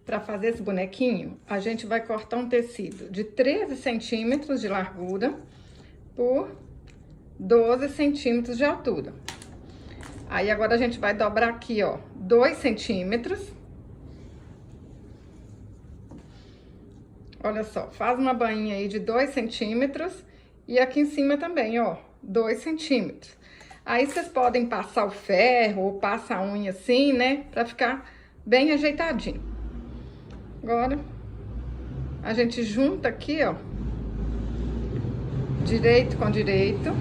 Para fazer esse bonequinho, a gente vai cortar um tecido de 13 centímetros de largura por 12 centímetros de altura. Aí, agora a gente vai dobrar aqui, ó, 2 centímetros. Olha só, faz uma bainha aí de 2 centímetros e aqui em cima também, ó, 2 centímetros. Aí, vocês podem passar o ferro ou passar a unha assim, né, pra ficar bem ajeitadinho. Agora, a gente junta aqui, ó, direito com direito.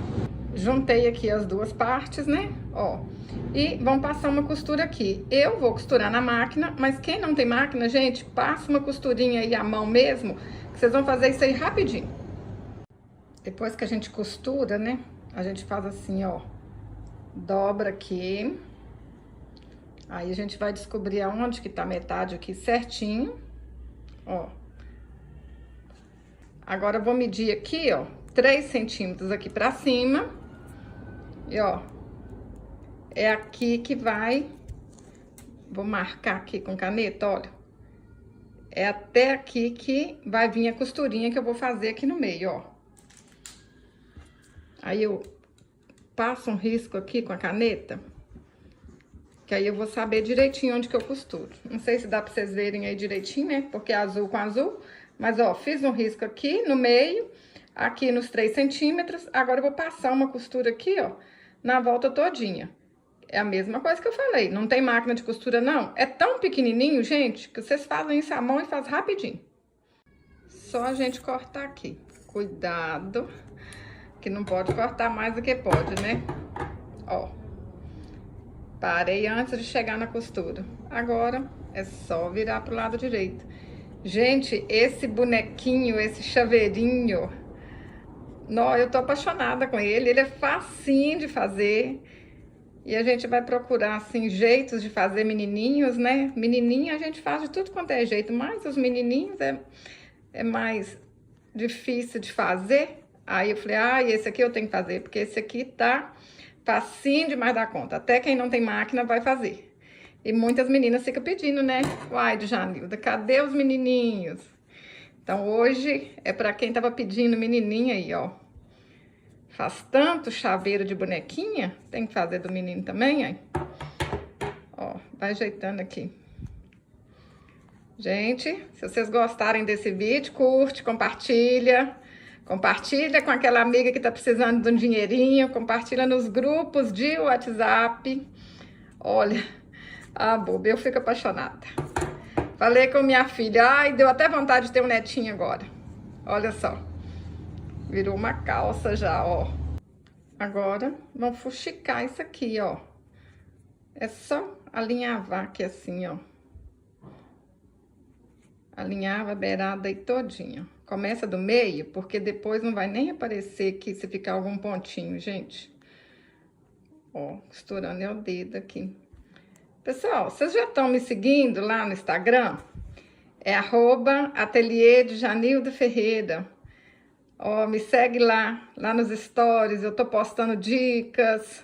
Juntei aqui as duas partes, né, ó. E vamos passar uma costura aqui. Eu vou costurar na máquina, mas quem não tem máquina, gente, passa uma costurinha aí à mão mesmo, que vocês vão fazer isso aí rapidinho. Depois que a gente costura, né, a gente faz assim, ó, dobra aqui. Aí a gente vai descobrir aonde que tá a metade aqui certinho, ó. Agora eu vou medir aqui, ó, 3 centímetros aqui pra cima. E, ó, é aqui que vai... Vou marcar aqui com caneta, olha. É até aqui que vai vir a costurinha que eu vou fazer aqui no meio, ó. Aí eu passo um risco aqui com a caneta, que aí eu vou saber direitinho onde que eu costuro. Não sei se dá pra vocês verem aí direitinho, né? Porque é azul com azul. Mas, ó, fiz um risco aqui no meio, aqui nos 3 centímetros. Agora eu vou passar uma costura aqui, ó, na volta todinha. É a mesma coisa que eu falei, não tem máquina de costura, não. É tão pequenininho, gente, que vocês fazem isso à mão e faz rapidinho. Só a gente cortar aqui. Cuidado, que não pode cortar mais do que pode, né? Ó. Parei antes de chegar na costura. Agora é só virar pro lado direito. Gente, esse bonequinho, esse chaveirinho, não, eu tô apaixonada com ele. Ele é facinho de fazer. E a gente vai procurar, assim, jeitos de fazer menininhos, né? Menininha a gente faz de tudo quanto é jeito, mas os menininhos é mais difícil de fazer. Aí eu falei, ah, esse aqui eu tenho que fazer, porque esse aqui tá facinho demais da conta. Até quem não tem máquina vai fazer. E muitas meninas ficam pedindo, né? Uai, Djanilda, cadê os menininhos? Então, hoje é pra quem tava pedindo menininha aí, ó. Faz tanto chaveiro de bonequinha, tem que fazer do menino também, aí. Ó, vai ajeitando aqui. Gente, se vocês gostarem desse vídeo, curte, compartilha. Compartilha com aquela amiga que tá precisando de um dinheirinho. Compartilha nos grupos de WhatsApp. Olha, a boba, eu fico apaixonada. Falei com minha filha, ai, deu até vontade de ter um netinho agora. Olha só. Virou uma calça já, ó. Agora, vamos fuxicar isso aqui, ó. É só alinhavar aqui assim, ó. Alinhava a beirada aí todinha. Começa do meio, porque depois não vai nem aparecer aqui se ficar algum pontinho, gente. Ó, costurando é o dedo aqui. Pessoal, vocês já estão me seguindo lá no Instagram? É @ateliê_de_Janilda_Ferreira. Ó, me segue lá nos stories, eu tô postando dicas,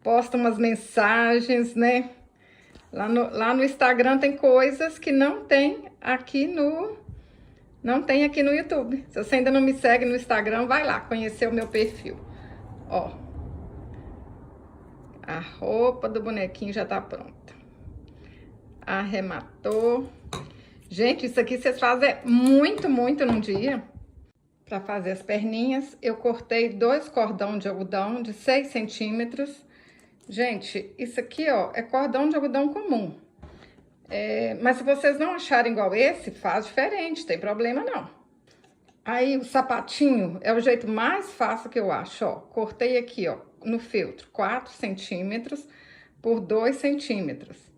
posto umas mensagens, né? Lá no Instagram tem coisas que não tem aqui no YouTube. Se você ainda não me segue no Instagram, vai lá conhecer o meu perfil. Ó, a roupa do bonequinho já tá pronta. Arrematou. Gente, isso aqui vocês fazem muito num dia. Para fazer as perninhas, eu cortei 2 cordão de algodão de 6 centímetros. Gente, isso aqui, ó, é cordão de algodão comum. Mas se vocês não acharem igual esse, faz diferente, tem problema não. Aí, o sapatinho é o jeito mais fácil que eu acho, ó. Cortei aqui, ó, no feltro, 4 centímetros por 2 centímetros.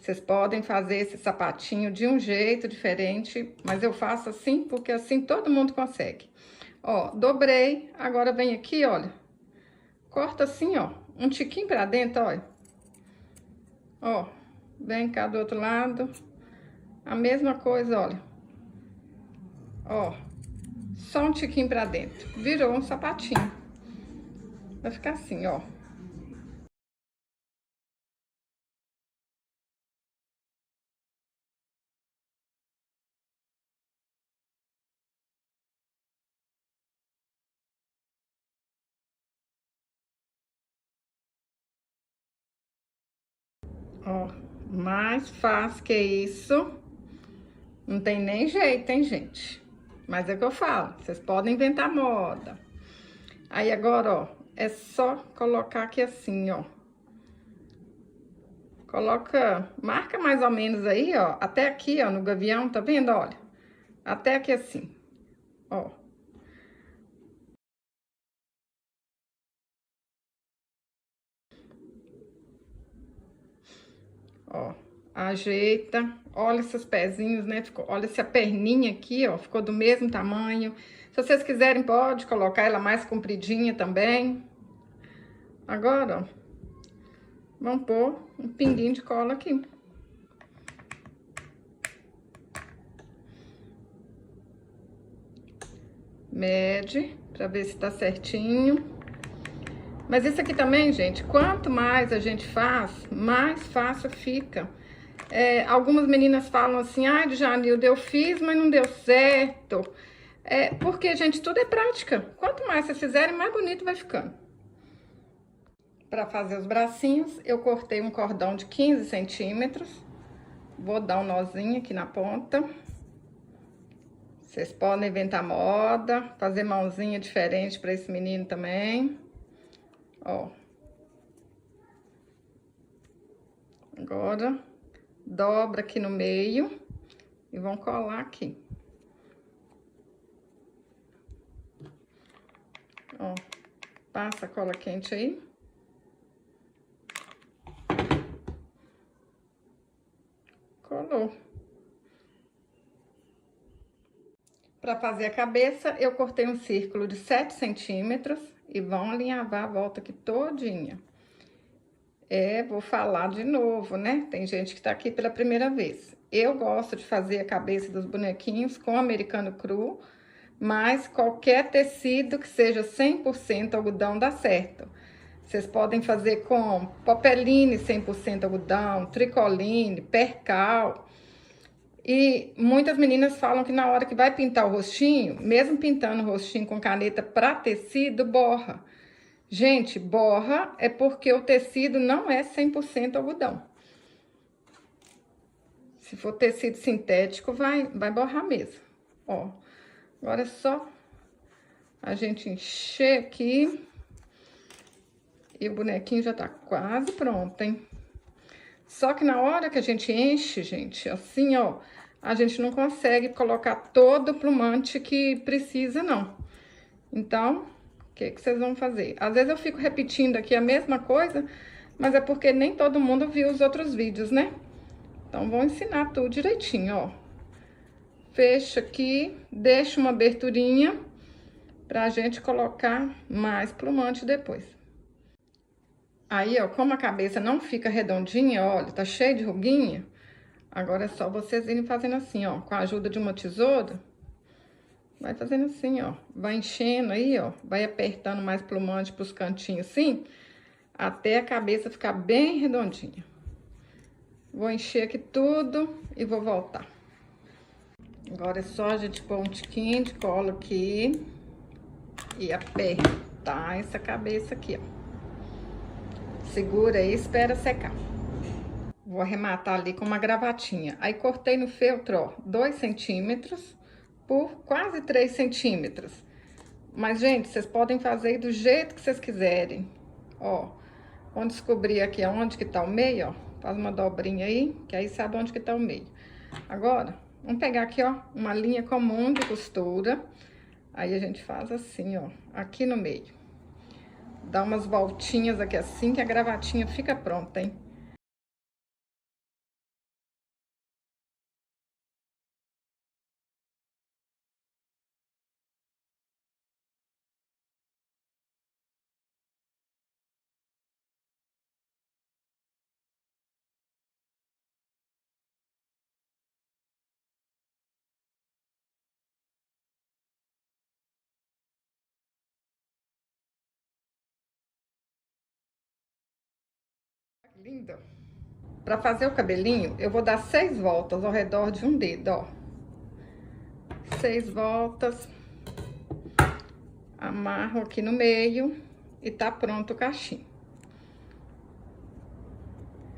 Vocês podem fazer esse sapatinho de um jeito diferente, mas eu faço assim porque assim todo mundo consegue. Ó, dobrei, agora vem aqui, olha, corta assim, ó, um tiquinho pra dentro, olha. Ó, vem cá do outro lado, a mesma coisa, olha. Ó, só um tiquinho pra dentro, virou um sapatinho. Vai ficar assim, ó. Ó, mais fácil que isso, não tem nem jeito, hein, gente? Mas é o que eu falo, vocês podem inventar moda. Aí agora, ó, é só colocar aqui assim, ó. Coloca, marca mais ou menos aí, ó, até aqui, ó, no gavião, tá vendo? Olha, até aqui assim, ó. Ó, ajeita, olha esses pezinhos, né? Ficou, olha essa perninha aqui, ó, ficou do mesmo tamanho. Se vocês quiserem, pode colocar ela mais compridinha também. Agora, ó, vamos pôr um pinguinho de cola aqui. Mede, pra ver se tá certinho. Mas isso aqui também, gente, quanto mais a gente faz, mais fácil fica. Algumas meninas falam assim, ai, Djanilda, eu fiz, mas não deu certo. Porque, gente, tudo é prática. Quanto mais vocês fizerem, mais bonito vai ficando. Para fazer os bracinhos, eu cortei um cordão de 15 centímetros. Vou dar um nozinho aqui na ponta. Vocês podem inventar moda, fazer mãozinha diferente para esse menino também. Ó. Agora, dobra aqui no meio e vão colar aqui. Ó, passa a cola quente aí. Colou. Para fazer a cabeça, eu cortei um círculo de 7 centímetros e vão alinhavar a volta aqui todinha. Vou falar de novo, né? Tem gente que tá aqui pela primeira vez. Eu gosto de fazer a cabeça dos bonequinhos com americano cru, mas qualquer tecido que seja 100% algodão dá certo. Vocês podem fazer com popeline 100% algodão, tricoline, percal. E muitas meninas falam que na hora que vai pintar o rostinho, mesmo pintando o rostinho com caneta para tecido, borra. Gente, borra é porque o tecido não é 100% algodão. Se for tecido sintético, vai borrar mesmo. Ó, agora é só a gente encher aqui. E o bonequinho já tá quase pronto, hein? Só que na hora que a gente enche, gente, assim, ó, a gente não consegue colocar todo o plumante que precisa, não. Então, o que vocês vão fazer? Às vezes eu fico repetindo aqui a mesma coisa, mas é porque nem todo mundo viu os outros vídeos, né? Então, vou ensinar tudo direitinho, ó. Fecha aqui, deixa uma aberturinha pra gente colocar mais plumante depois. Aí, ó, como a cabeça não fica redondinha, olha, tá cheio de ruguinha, agora é só vocês irem fazendo assim, ó, com a ajuda de uma tesoura. Vai fazendo assim, ó, vai enchendo aí, ó, vai apertando mais plumante pros cantinhos assim, até a cabeça ficar bem redondinha. Vou encher aqui tudo e vou voltar. Agora é só a gente pôr um tiquinho de cola aqui e apertar essa cabeça aqui, ó. Segura aí, espera secar. Vou arrematar ali com uma gravatinha. Aí, cortei no feltro, ó, 2 centímetros por quase 3 centímetros. Mas, gente, vocês podem fazer do jeito que vocês quiserem. Ó, vamos descobrir aqui aonde que tá o meio, ó. Faz uma dobrinha aí, que aí sabe onde que tá o meio. Agora, vamos pegar aqui, ó, uma linha comum de costura. Aí, a gente faz assim, ó, aqui no meio. Dá umas voltinhas aqui assim, que a gravatinha fica pronta, hein? Lindo! Pra fazer o cabelinho, eu vou dar 6 voltas ao redor de um dedo, ó. 6 voltas. Amarro aqui no meio e tá pronto o cachinho.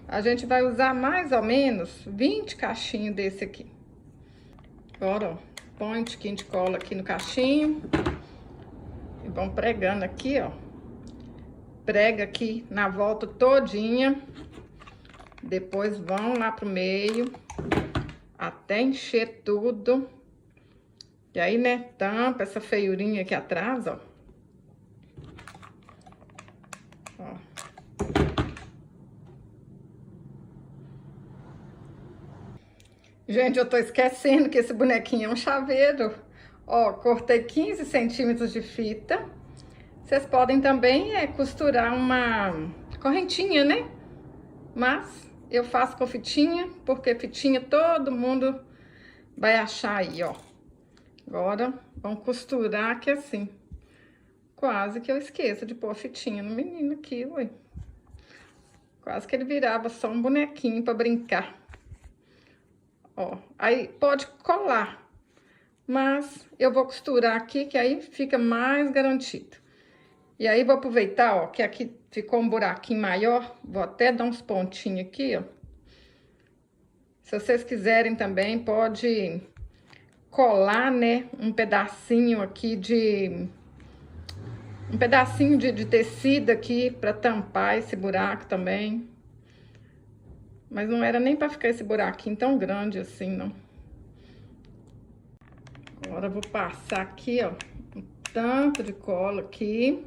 A gente vai usar mais ou menos 20 cachinhos desse aqui. Agora, ó, põe um tiquinho de cola aqui no cachinho. E vão pregando aqui, ó. Prega aqui na volta todinha. Depois vão lá pro meio. Até encher tudo. E aí, né, tampa essa feiurinha aqui atrás, ó. Ó. Gente, eu tô esquecendo que esse bonequinho é um chaveiro. Ó, cortei 15 centímetros de fita. Vocês podem também costurar uma correntinha, né? Mas eu faço com fitinha, porque fitinha todo mundo vai achar aí, ó. Agora, vamos costurar aqui assim. Quase que eu esqueço de pôr a fitinha no menino aqui, ué. Quase que ele virava só um bonequinho pra brincar. Ó, aí pode colar, mas eu vou costurar aqui, que aí fica mais garantido. E aí vou aproveitar, ó, que aqui ficou um buraquinho maior, vou até dar uns pontinhos aqui, ó. Se vocês quiserem também, pode colar, né, um pedacinho aqui de... Um pedacinho de tecido aqui pra tampar esse buraco também. Mas não era nem pra ficar esse buraquinho tão grande assim, não. Agora eu vou passar aqui, ó, um tanto de cola aqui.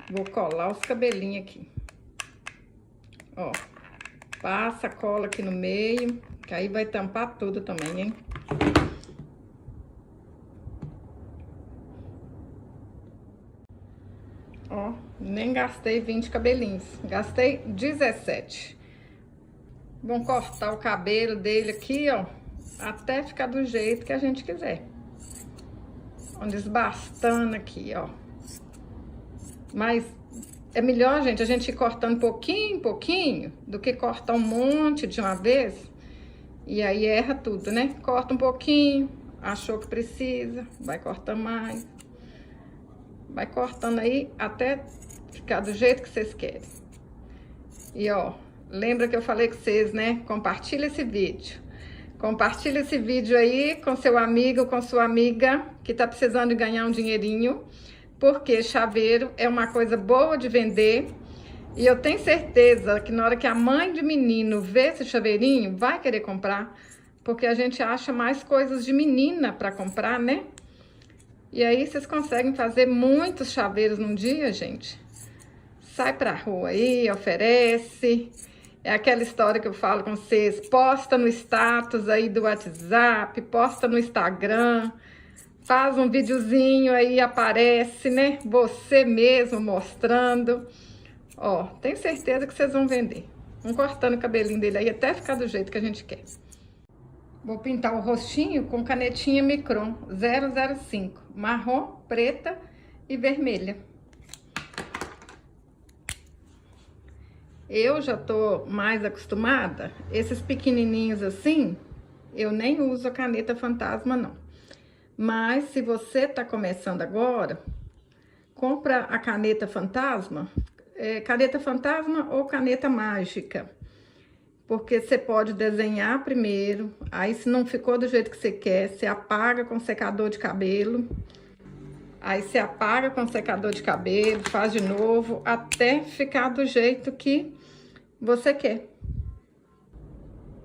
Vou colar os cabelinhos aqui. Ó, passa a cola aqui no meio, que aí vai tampar tudo também, hein? Ó, nem gastei 20 cabelinhos, gastei 17. Vamos cortar o cabelo dele aqui, ó, até ficar do jeito que a gente quiser. Ó, desbastando aqui, ó. Mas é melhor, gente, a gente ir cortando pouquinho em pouquinho, do que cortar um monte de uma vez. E aí erra tudo, né? Corta um pouquinho, achou que precisa, vai cortando mais. Vai cortando aí até ficar do jeito que vocês querem. E ó, lembra que eu falei com vocês, né? Compartilha esse vídeo. Compartilha esse vídeo aí com seu amigo, com sua amiga que tá precisando de ganhar um dinheirinho. Porque chaveiro é uma coisa boa de vender. E eu tenho certeza que na hora que a mãe de menino vê esse chaveirinho, vai querer comprar. Porque a gente acha mais coisas de menina para comprar, né? E aí vocês conseguem fazer muitos chaveiros num dia, gente. Sai pra rua aí, oferece. É aquela história que eu falo com vocês. Posta no status aí do WhatsApp, posta no Instagram. Faz um videozinho aí, aparece, né? Você mesmo mostrando. Ó, tenho certeza que vocês vão vender. Vamos cortando o cabelinho dele aí até ficar do jeito que a gente quer. Vou pintar o rostinho com canetinha Micron 005, marrom, preta e vermelha. Eu já tô mais acostumada, esses pequenininhos assim, eu nem uso a caneta fantasma não. Mas se você tá começando agora, compra a caneta fantasma ou caneta mágica. Porque você pode desenhar primeiro, aí se não ficou do jeito que você quer, você apaga com secador de cabelo. Aí você apaga com secador de cabelo, faz de novo, até ficar do jeito que você quer.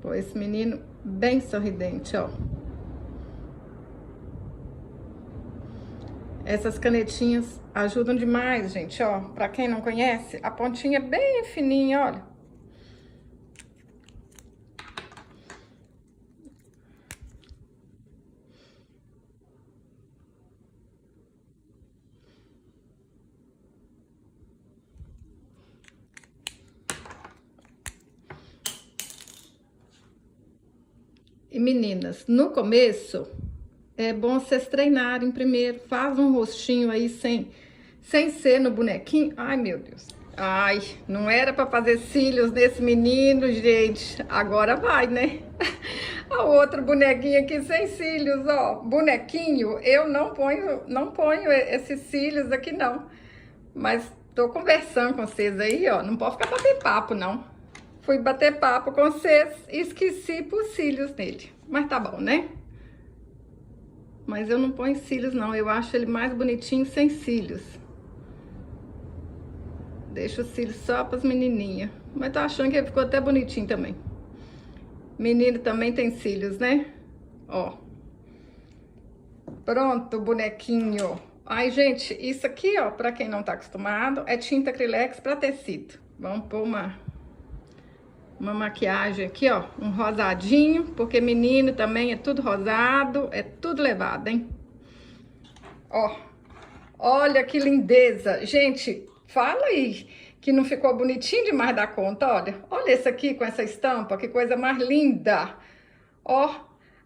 Pô, esse menino bem sorridente, ó. Essas canetinhas ajudam demais, gente, ó. Pra quem não conhece, a pontinha é bem fininha, olha. E meninas, no começo, é bom vocês treinarem primeiro. Faz um rostinho aí sem ser no bonequinho. Ai, meu Deus. Ai, não era pra fazer cílios nesse menino, gente. Agora vai, né? A outra bonequinha aqui sem cílios, ó. Bonequinho, eu não ponho esses cílios aqui, não. Mas tô conversando com vocês aí, ó. Não pode ficar batendo papo, não. Fui bater papo com vocês e esqueci por cílios nele. Mas tá bom, né? Mas eu não ponho cílios, não. Eu acho ele mais bonitinho sem cílios. Deixo os cílios só pras menininhas. Mas tô achando que ele ficou até bonitinho também. Menino também tem cílios, né? Ó. Pronto, bonequinho. Ai, gente, isso aqui, ó, pra quem não tá acostumado, é tinta acrylex pra tecido. Vamos pôr uma maquiagem aqui, ó, um rosadinho, porque menino também é tudo rosado, é tudo levado, hein? Ó, olha que lindeza. Gente, fala aí que não ficou bonitinho demais da conta, olha. Olha esse aqui com essa estampa, que coisa mais linda. Ó,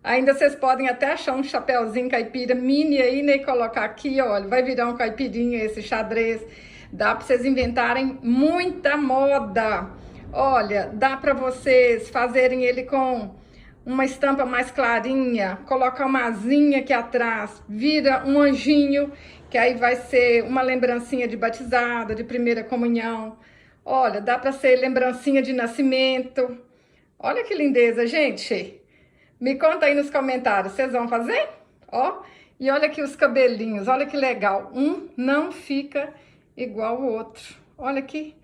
ainda vocês podem até achar um chapéuzinho caipira mini aí, né, e colocar aqui, olha, vai virar um caipirinha esse xadrez. Dá pra vocês inventarem muita moda. Olha, dá pra vocês fazerem ele com uma estampa mais clarinha, colocar uma asinha aqui atrás, vira um anjinho, que aí vai ser uma lembrancinha de batizado, de primeira comunhão. Olha, dá pra ser lembrancinha de nascimento. Olha que lindeza, gente. Me conta aí nos comentários, vocês vão fazer? Ó, e olha aqui os cabelinhos, olha que legal. Um não fica igual o outro. Olha aqui.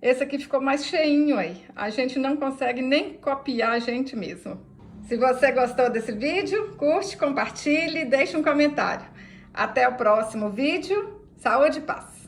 Esse aqui ficou mais cheinho aí. A gente não consegue nem copiar a gente mesmo. Se você gostou desse vídeo, curte, compartilhe, deixe um comentário. Até o próximo vídeo. Saúde e paz!